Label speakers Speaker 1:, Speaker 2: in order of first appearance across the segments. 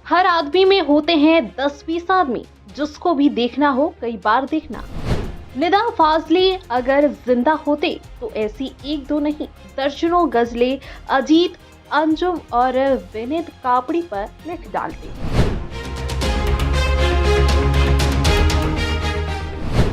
Speaker 1: हर आदमी में होते हैं 10-20 आदमी, जिसको भी देखना हो कई बार देखना। निदा फाजली अगर जिंदा होते तो ऐसी एक दो नहीं दर्जनों गजलें अजीत, अंजुम और विनीत कापड़ी पर लिख डालते।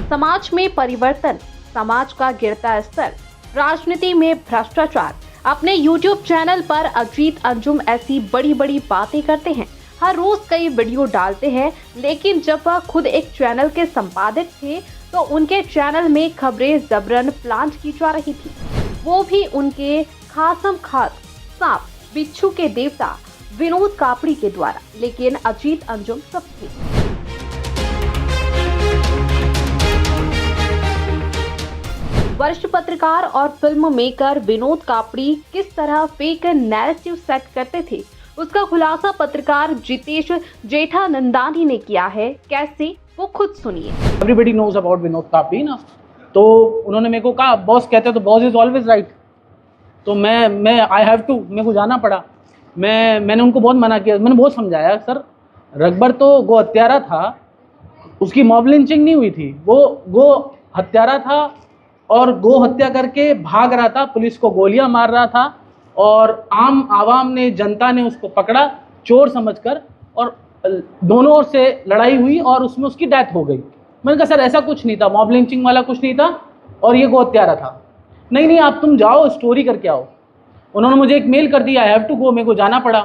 Speaker 1: समाज में परिवर्तन, समाज का गिरता स्तर, राजनीति में भ्रष्टाचार। अपने YouTube चैनल पर अजीत अंजुम ऐसी बड़ी बड़ी बातें करते हैं। हर रोज कई वीडियो डालते हैं, लेकिन जब वह खुद एक चैनल के संपादक थे तो उनके चैनल में खबरें जबरन प्लांट की जा रही थी, वो भी उनके खासम खास सांप बिच्छू के देवता विनोद कापड़ी के द्वारा। लेकिन अजीत अंजुम सब थे। वरिष्ठ पत्रकार और फिल्म मेकर विनोद कापड़ी किस तरह फेक नैरेटिव सेट करते थे, उसका खुलासा पत्रकार जितेश जेठानंदानी ने किया है। कैसे, वो खुद सुनिए।
Speaker 2: Everybody knows about Vinod Kapri ना, तो उन्होंने मेरे को कहा बॉस कहते तो बॉस इज ऑलवेज राइट। तो मैं आई हैव टू, मेरे को जाना पड़ा। मैंने उनको बहुत मना किया, मैंने बहुत समझाया, सर रकबर तो गो हत्यारा था, उसकी मॉब लिंचिंग नहीं हुई थी, वो गो हत्यारा था और गो हत्या करके भाग रहा था, पुलिस को गोलियां मार रहा था और आम आवाम ने, जनता ने उसको पकड़ा चोर समझकर और दोनों ओर से लड़ाई हुई और उसमें उसकी डेथ हो गई। मैंने कहा सर ऐसा कुछ नहीं था, मॉब लिंचिंग वाला कुछ नहीं था और ये गो हत्यारा था। नहीं आप तुम जाओ स्टोरी करके आओ। उन्होंने मुझे एक मेल कर दिया, आई हैव टू गो, मेरे को जाना पड़ा।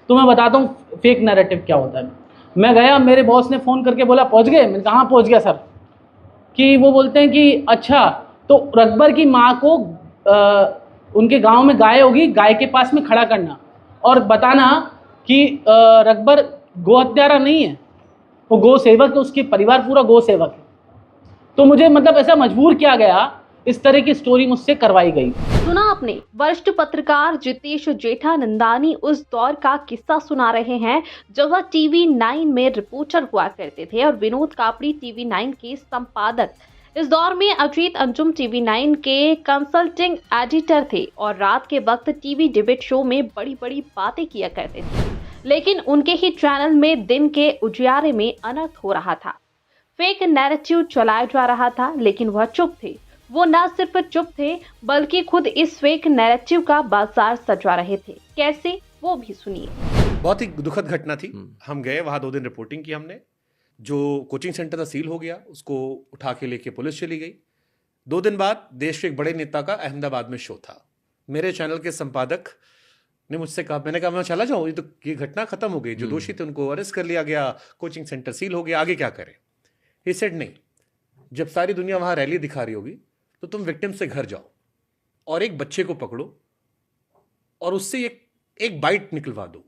Speaker 2: तो मैं बताता हूँ फेक नैरेटिव क्या होता है। मैं गया, मेरे बॉस ने फ़ोन करके बोला पहुँच गए? मैंने कहा हाँ पहुँच गया सर। कि वो बोलते हैं कि अच्छा, तो रकबर की माँ को उनके गांव में गाय होगी, गाय के पास में खड़ा करना और बताना कि रकबर गो हत्यारा नहीं है, वो गो सेवक है, उसके परिवार पूरा गो सेवक है। तो मुझे मतलब ऐसा मजबूर किया गया, इस तरह की स्टोरी मुझसे करवाई गई।
Speaker 1: सुना आपने, वरिष्ठ पत्रकार जितेश जेठानंदानी उस दौर का किस्सा सुना रहे हैं जब वह TV9 में रिपोर्टर हुआ करते थे और विनोद कापड़ी TV9 के संपादक। इस दौर में अजीत अंजुम TV9 के कंसल्टिंग एडिटर थे और रात के वक्त टीवी डिबेट शो में बड़ी बड़ी बातें किया करते थे, लेकिन उनके ही चैनल में दिन के उजियारे में अनर्थ हो रहा था। फेक नैरेटिव चलाया जा रहा था, लेकिन वह चुप थे। वो न सिर्फ चुप थे बल्कि खुद इस फेक नैरेटिव का बाजार सजा रहे थे। कैसे, वो भी सुनिए।
Speaker 3: बहुत ही दुखद घटना थी। हम गए वहां, 2 दिन रिपोर्टिंग की हमने। जो कोचिंग सेंटर था सील हो गया, उसको उठा के लेके पुलिस चली गई। 2 दिन बाद देश के एक बड़े नेता का अहमदाबाद में शो था। मेरे चैनल के संपादक ने मुझसे कहा, मैंने कहा मैं चला जाऊं, ये घटना खत्म हो गई, जो दोषी थे उनको अरेस्ट कर लिया गया, कोचिंग सेंटर सील हो गया, आगे क्या करें। ही सेड नहीं, जब सारी दुनिया वहां रैली दिखा रही होगी तो तुम विक्टिम से घर जाओ और एक बच्चे को पकड़ो और उससे एक बाइट निकलवा दो।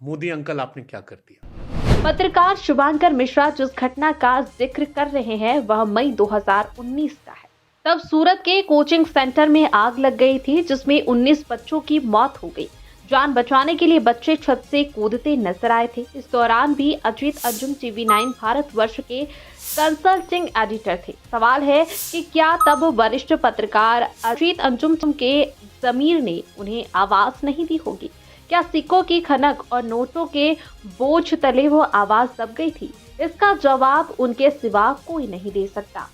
Speaker 3: मोदी अंकल आपने क्या कर दिया।
Speaker 1: पत्रकार शुभांकर मिश्रा जिस घटना का जिक्र कर रहे हैं वह मई 2019 का है। तब सूरत के कोचिंग सेंटर में आग लग गई थी, जिसमें 19 बच्चों की मौत हो गई। जान बचाने के लिए बच्चे छत से कूदते नजर आए थे। इस दौरान भी अजीत अंजुम TV9 भारतवर्ष के कंसल्टिंग एडिटर थे। सवाल है कि क्या तब वरिष्ठ पत्रकार अजीत अंजुम के जमीर ने उन्हें आवाज नहीं दी होगी? क्या सिक्कों की खनक और नोटों के बोझ तले वो आवाज दब गई थी? इसका जवाब उनके सिवा कोई नहीं दे सकता।